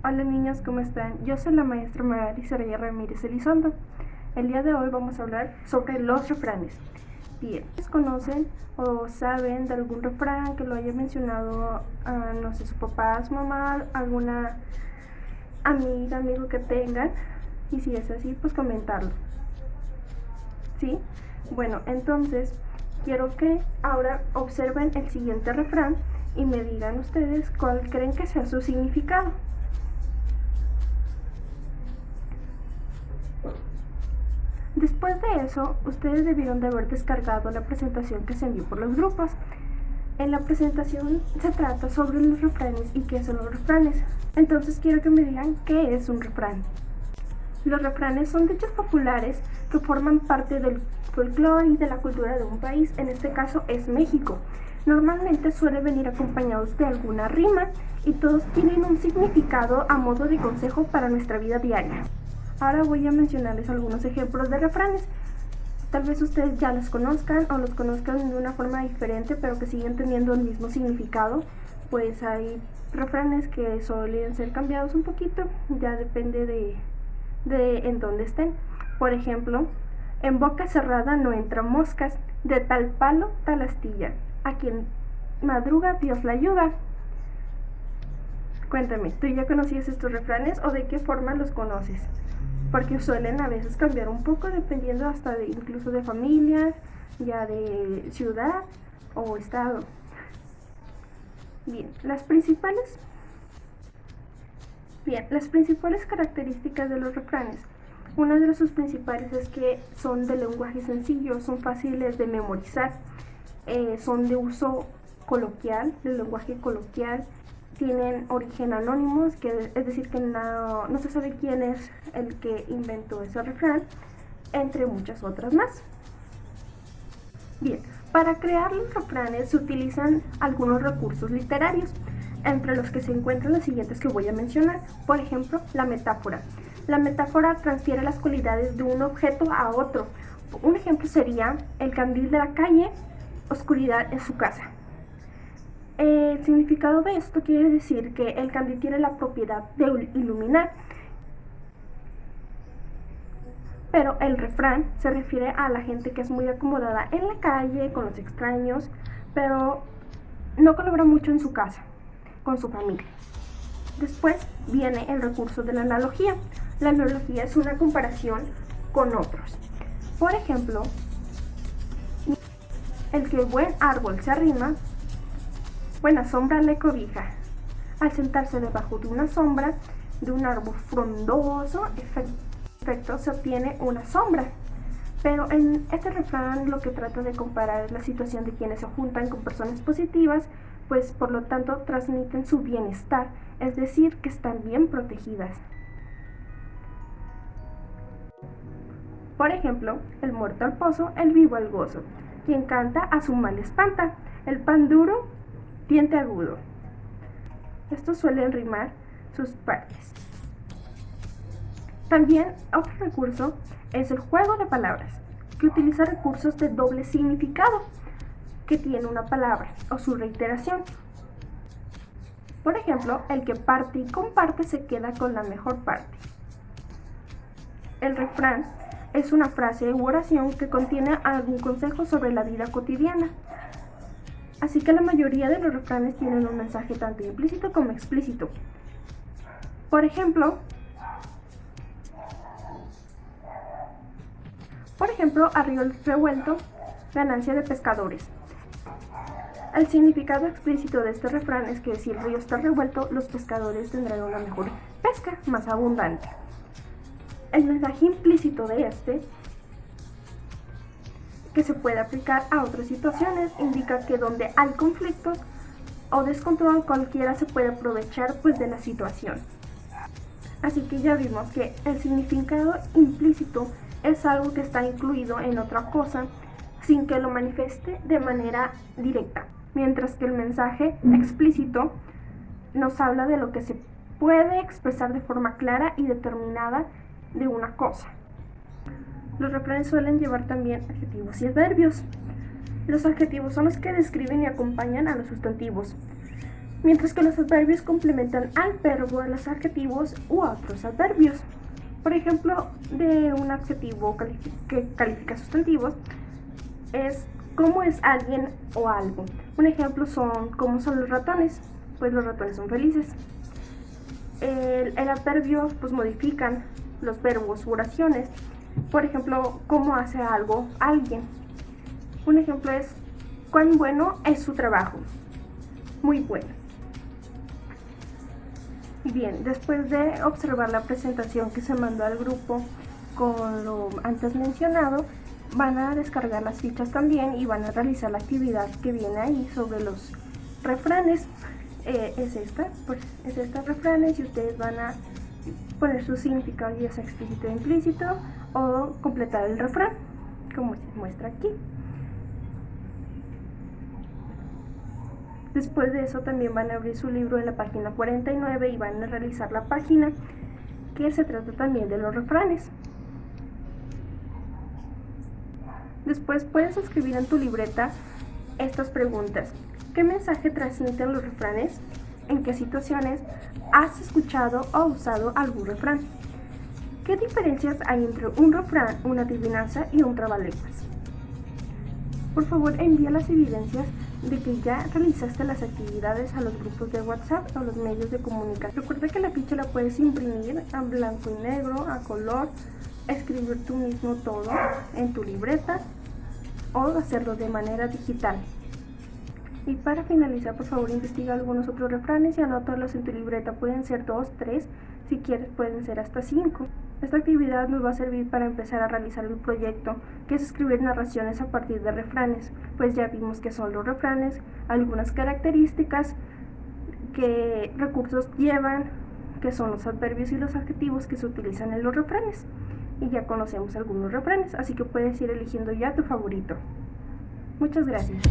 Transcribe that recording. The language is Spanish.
Hola niños, ¿cómo están? Yo soy la maestra Magali Saraya Ramírez Elizondo. El día de hoy vamos a hablar sobre los refranes. Bien, ¿ustedes conocen o saben de algún refrán que lo haya mencionado, no sé, su papá, su mamá, alguna amiga, amigo que tengan? Y si es así, pues comentarlo. ¿Sí? Bueno, entonces quiero que ahora observen el siguiente refrán y me digan ustedes cuál creen que sea su significado. Después de eso, ustedes debieron de haber descargado la presentación que se envió por los grupos. En la presentación se trata sobre los refranes y qué son los refranes. Entonces quiero que me digan qué es un refrán. Los refranes son dichos populares que forman parte del folclore y de la cultura de un país, en este caso es México. Normalmente suelen venir acompañados de alguna rima y todos tienen un significado a modo de consejo para nuestra vida diaria. Ahora voy a mencionarles algunos ejemplos de refranes. Tal vez ustedes ya los conozcan o los conozcan de una forma diferente, pero que siguen teniendo el mismo significado. Pues hay refranes que suelen ser cambiados un poquito, ya depende de en dónde estén. Por ejemplo, en boca cerrada no entran moscas, de tal palo tal astilla, a quien madruga Dios la ayuda. Cuéntame, ¿tú ya conocías estos refranes o de qué forma los conoces? Porque suelen a veces cambiar un poco dependiendo hasta de incluso de familias, ya de ciudad o estado. Bien, las principales características de los refranes. Una de sus principales es que son de lenguaje sencillo, son fáciles de memorizar, son de uso coloquial, del lenguaje coloquial, tienen origen anónimos, que es decir que no se sabe quién es el que inventó ese refrán, entre muchas otras más. Bien, para crear los refranes se utilizan algunos recursos literarios, entre los que se encuentran los siguientes que voy a mencionar. Por ejemplo, la metáfora. La metáfora transfiere las cualidades de un objeto a otro. Un ejemplo sería el candil de la calle, oscuridad en su casa. El significado de esto quiere decir que el candil tiene la propiedad de iluminar, pero el refrán se refiere a la gente que es muy acomodada en la calle, con los extraños, pero no colabora mucho en su casa, con su familia. Después viene el recurso de la analogía. La analogía es una comparación con otros. Por ejemplo, el que buen árbol se arrima, buena sombra le cobija. Al sentarse debajo de una sombra de un árbol frondoso, efecto se obtiene una sombra. Pero en este refrán lo que trata de comparar es la situación de quienes se juntan con personas positivas, pues por lo tanto transmiten su bienestar, es decir, que están bien protegidas. Por ejemplo, el muerto al pozo, el vivo al gozo. Quien canta a su mal espanta, el pan duro, diente agudo. Estos suelen rimar sus partes. También otro recurso es el juego de palabras, que utiliza recursos de doble significado que tiene una palabra o su reiteración. Por ejemplo, el que parte y comparte se queda con la mejor parte. El refrán es una frase u oración que contiene algún consejo sobre la vida cotidiana. Así que la mayoría de los refranes tienen un mensaje tanto implícito como explícito. Por ejemplo, a río revuelto, ganancia de pescadores. El significado explícito de este refrán es que si el río está revuelto, los pescadores tendrán una mejor pesca, más abundante. El mensaje implícito de este, que se puede aplicar a otras situaciones, indica que donde hay conflictos o descontrol, cualquiera se puede aprovechar pues de la situación. Así que ya vimos que el significado implícito es algo que está incluido en otra cosa sin que lo manifieste de manera directa, mientras que el mensaje explícito nos habla de lo que se puede expresar de forma clara y determinada de una cosa. Los refranes suelen llevar también adjetivos y adverbios. Los adjetivos son los que describen y acompañan a los sustantivos. mientras que los adverbios complementan al verbo, a los adjetivos u a otros adverbios. Por ejemplo, de un adjetivo que califica sustantivos es cómo es alguien o algo. Un ejemplo son cómo son los ratones, pues los ratones son felices. El adverbio pues modifican los verbos u oraciones. Por ejemplo, cómo hace algo alguien. Un ejemplo es cuán bueno es su trabajo. Muy bueno. Bien, después de observar la presentación que se mandó al grupo con lo antes mencionado, van a descargar las fichas también y van a realizar la actividad que viene ahí sobre los refranes. Es esta refranes, y ustedes van a poner su significado, ya sea explícito o implícito, o completar el refrán, como se muestra aquí. Después de eso también van a abrir su libro en la página 49 y van a realizar la página que se trata también de los refranes. Después puedes escribir en tu libreta estas preguntas. ¿Qué mensaje transmiten los refranes? ¿En qué situaciones has escuchado o usado algún refrán? ¿Qué diferencias hay entre un refrán, una adivinanza y un trabalenguas? Por favor, envía las evidencias de que ya realizaste las actividades a los grupos de WhatsApp o a los medios de comunicación. Recuerda que la ficha la puedes imprimir a blanco y negro, a color, escribir tú mismo todo en tu libreta o hacerlo de manera digital. Y para finalizar, por favor, investiga algunos otros refranes y anótalos en tu libreta. Pueden ser 2, 3, si quieres pueden ser hasta 5. Esta actividad nos va a servir para empezar a realizar el proyecto, que es escribir narraciones a partir de refranes. Pues ya vimos qué son los refranes, algunas características, qué recursos llevan, qué son los adverbios y los adjetivos que se utilizan en los refranes. Y ya conocemos algunos refranes, así que puedes ir eligiendo ya tu favorito. Muchas gracias.